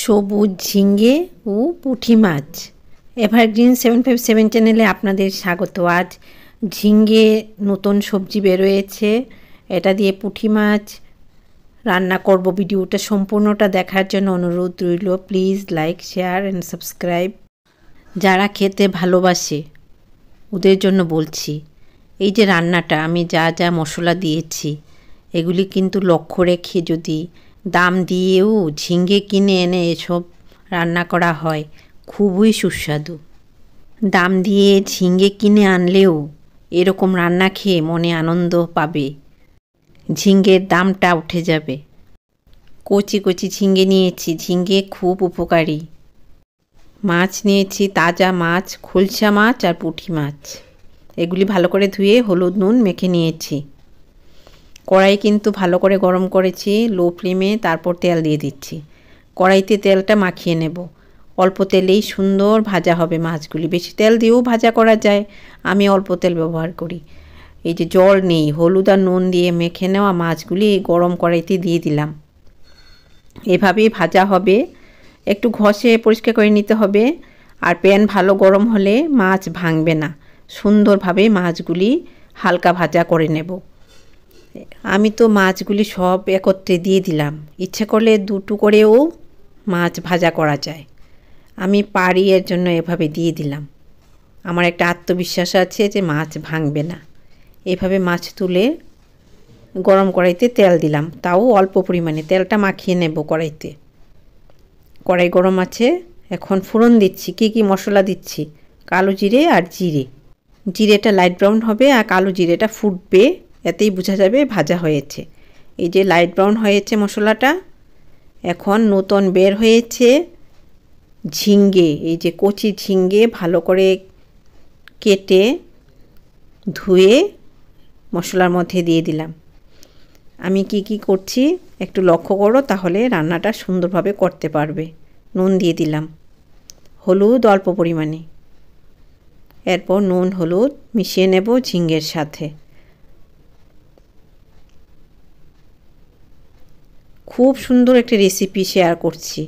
সবুজ ঝিঙ্গে ও পুঁটি মাছ। এভারগ্রিন 757 চ্যানেলে আপনাদের স্বাগত। আজ ঝিঙ্গে নতুন সবজি বেরোয়েছে, এটা দিয়ে পুঁটি মাছ রান্না করব। ভিডিওটা সম্পূর্ণটা দেখার জন্য অনুরোধ রইল। Please like, share and subscribe. যারা খেতে ভালোবাসে ওদের জন্য বলছি, এই যে রান্নাটা আমি যা যা মশলা দিয়েছি এগুলি কিন্তু লক্ষ্য রেখে যদি দাম দিয়েও ঝিঙ্গে কিনে এনে এসব রান্না করা হয় খুবই সুস্বাদু। দাম দিয়ে ঝিঙ্গে কিনে আনলেও এরকম রান্না খেয়ে মনে আনন্দ পাবে, ঝিঙ্গের দামটা উঠে যাবে। কচি কচি ঝিঙ্গে নিয়েছি, ঝিঙ্গে খুব উপকারী। মাছ নিয়েছি, তাজা মাছ, খোলসা মাছ আর পুঁটি মাছ। এগুলি ভালো করে ধুয়ে হলুদ নুন মেখে নিয়েছি। কড়াই কিন্তু ভালো করে গরম করেছি লো ফ্লেমে, তারপর তেল দিয়ে দিচ্ছি। কড়াইতে তেলটা মাখিয়ে নেব। অল্প তেলেই সুন্দর ভাজা হবে মাছগুলি। বেশি তেল দিয়েও ভাজা করা যায়, আমি অল্প তেল ব্যবহার করি। এই যে জল নেই, হলুদ আর নুন দিয়ে মেখে নেওয়া মাছগুলি গরম কড়াইতে দিয়ে দিলাম। এভাবেই ভাজা হবে, একটু ঘষে পরিষ্কার করে নিতে হবে। আর প্যান ভালো গরম হলে মাছ ভাঙবে না, সুন্দরভাবে মাছগুলি হালকা ভাজা করে নেব। আমি তো মাছগুলি সব একত্রে দিয়ে দিলাম। ইচ্ছে করলে দুটো করেও মাছ ভাজা করা যায়, আমি পারি এর জন্য এভাবে দিয়ে দিলাম। আমার একটা আত্মবিশ্বাস আছে যে মাছ ভাঙবে না। এভাবে মাছ তুলে গরম কড়াইতে তেল দিলাম, তাও অল্প পরিমাণে। তেলটা মাখিয়ে নেব কড়াইতে। কড়াই গরম আছে, এখন ফোড়ন দিচ্ছি। কি কি মশলা দিচ্ছি? কালো জিরে আর জিরে। জিরেটা লাইট ব্রাউন হবে আর কালো জিরেটা ফুটবে, এতেই বোঝা যাবে ভাজা হয়েছে। এই যে লাইট ব্রাউন হয়েছে মশলাটা। এখন নতুন বের হয়েছে ঝিঙ্গে, এই যে কচি ঝিঙ্গে ভালো করে কেটে ধুয়ে মশলার মধ্যে দিয়ে দিলাম। আমি কি কি করছি একটু লক্ষ্য করো, তাহলে রান্নাটা সুন্দরভাবে করতে পারবে। নুন দিয়ে দিলাম, হলুদ অল্প পরিমাণে। এরপর নুন হলুদ মিশিয়ে নেব ঝিঙ্গের সাথে। খুব সুন্দর একটি রেসিপি শেয়ার করছি।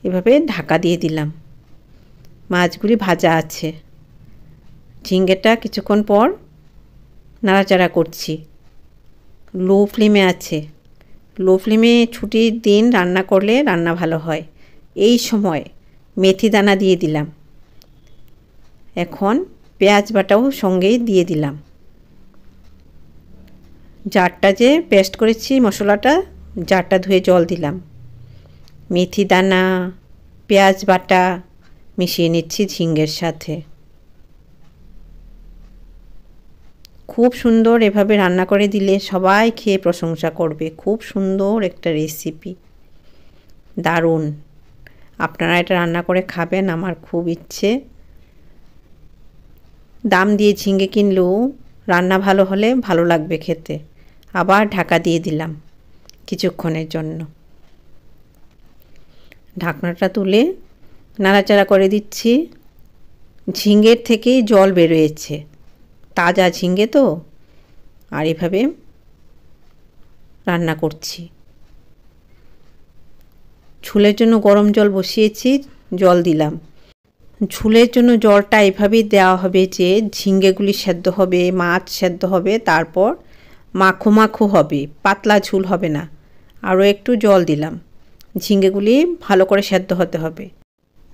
এভাবে ঢাকা দিয়ে দিলাম। মাছগুলি ভাজা আছে, ঝিঙ্গেটা কিছুক্ষণ পর নাড়াচাড়া করছি। লো ফ্লেমে আছে। লো ফ্লেমে ছুটির দিন রান্না করলে রান্না ভালো হয়। এই সময় মেথি দানা দিয়ে দিলাম। এখন পেঁয়াজ বাটাও সঙ্গেই দিয়ে দিলাম। জারটা যে পেস্ট করেছি মশলাটা, জারটা ধুয়ে জল দিলাম। মেথি দানা, পেঁয়াজ বাটা মিশিয়ে নিচ্ছি ঝিঙ্গের সাথে। খুব সুন্দর এভাবে রান্না করে দিলে সবাই খেয়ে প্রশংসা করবে। খুব সুন্দর একটা রেসিপি, দারুণ। আপনারা এটা রান্না করে খাবেন, আমার খুব ইচ্ছে। দাম দিয়ে ঝিঙ্গে কিনলেও রান্না ভালো হলে ভালো লাগবে খেতে। আবার ঢাকা দিয়ে দিলাম কিছুক্ষণের জন্য। ঢাকনাটা তুলে নাড়াচাড়া করে দিচ্ছি। ঝিঙ্গের থেকেই জল বেরোয়েছে, তাজা ঝিঙ্গে তো। আর এভাবে রান্না করছি। ঝোলের জন্য গরম জল বসিয়েছি, জল দিলাম। ঝোলের জন্য জলটা এভাবেই দেওয়া হবে যে ঝিঙ্গেগুলি সেদ্ধ হবে, মাছ সেদ্ধ হবে, তারপর মাখো মাখো হবে, পাতলা ঝোল হবে না। আরও একটু জল দিলাম। ঝিঙ্গেগুলি ভালো করে সেদ্ধ হতে হবে।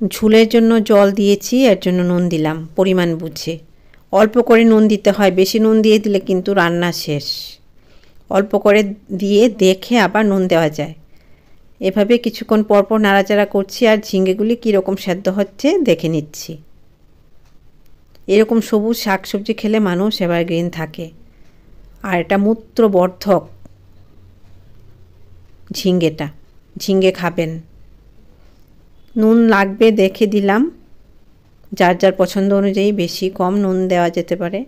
ঝোলের জন্য জল দিয়েছি, এর জন্য নুন দিলাম পরিমাণ বুঝে। অল্প করে নুন দিতে হয়, বেশি নুন দিয়ে দিলে কিন্তু রান্না শেষ। অল্প করে দিয়ে দেখে আবার নুন দেওয়া যায়। এভাবে কিছুক্ষণ পরপর নাড়াচাড়া করছি আর ঝিঙ্গেগুলি কীরকম সেদ্ধ হচ্ছে দেখে নিচ্ছি। এরকম সবুজ শাকসবজি খেলে মানুষ এভারগ্রিন থাকে। আর এটা মূত্রবর্ধক ঝিঙ্গেটা, ঝিঙ্গে খাবেন। নুন লাগবে দেখে দিলাম, যার যার পছন্দ অনুযায়ী বেশি কম নুন দেওয়া যেতে পারে।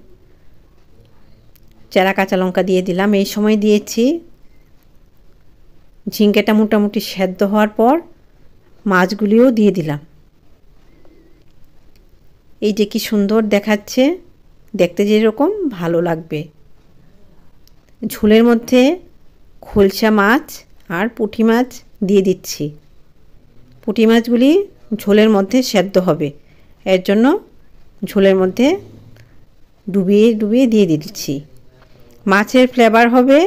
চেরা কাঁচা লঙ্কা দিয়ে দিলাম। এই সময় দিয়েছি। ঝিঙ্গেটা মোটামুটি সেদ্ধ হওয়ার পর মাছগুলিও দিয়ে দিলাম। এই যে কি সুন্দর দেখাচ্ছে, দেখতে যেরকম ভালো লাগবে। ঝোলের মধ্যে খোলসা মাছ আর পুঁটি মাছ দিয়ে দিচ্ছি। পুঁটি মাছগুলি ঝোলের মধ্যে সেদ্ধ হবে, এর জন্য ঝোলের মধ্যে ডুবিয়ে ডুবিয়ে দিয়ে দিচ্ছি। মাছের ফ্লেভার হবে,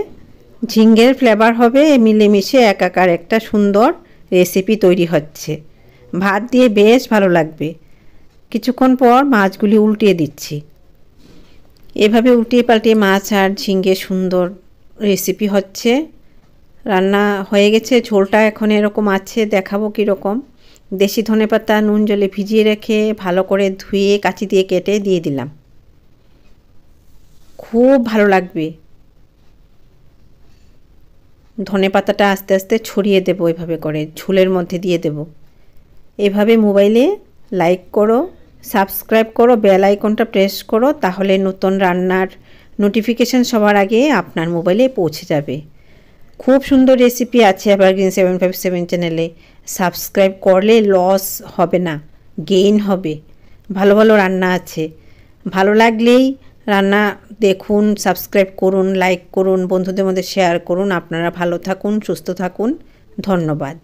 ঝিঙ্গের ফ্লেভার হবে, মিলেমিশে একাকার একটা সুন্দর রেসিপি তৈরি হচ্ছে। ভাত দিয়ে বেশ ভালো লাগবে। কিছুক্ষণ পর মাছগুলি উল্টিয়ে দিচ্ছি। এভাবে উল্টিয়ে পাল্টিয়ে মাছ আর ঝিঙ্গে সুন্দর রেসিপি হচ্ছে। রান্না হয়ে গেছে, ঝোলটা এখন এরকম আছে, দেখাবো কীরকম। দেশি ধনেপাতা নুন জলে ভিজিয়ে রেখে ভালো করে ধুয়ে কাঁচি দিয়ে কেটে দিয়ে দিলাম। খুব ভালো লাগবে। ধনেপাতাটা আস্তে আস্তে ছড়িয়ে দেব, এভাবে করে ঝোলের মধ্যে দিয়ে দেব। এভাবে মোবাইলে লাইক করো, সাবস্ক্রাইব করো, বেল আইকনটা প্রেস করো, তাহলে নতুন রান্নার নোটিফিকেশান সবার আগে আপনার মোবাইলে পৌঁছে যাবে। খুব সুন্দর রেসিপি আছে এভারগ্রিন 757 চ্যানেলে। সাবস্ক্রাইব করলে লস হবে না, গেইন হবে। ভালো ভালো রান্না আছে। ভালো লাগলেই রান্না দেখুন, সাবস্ক্রাইব করুন, লাইক করুন, বন্ধুদের মধ্যে শেয়ার করুন। আপনারা ভালো থাকুন, সুস্থ থাকুন। ধন্যবাদ।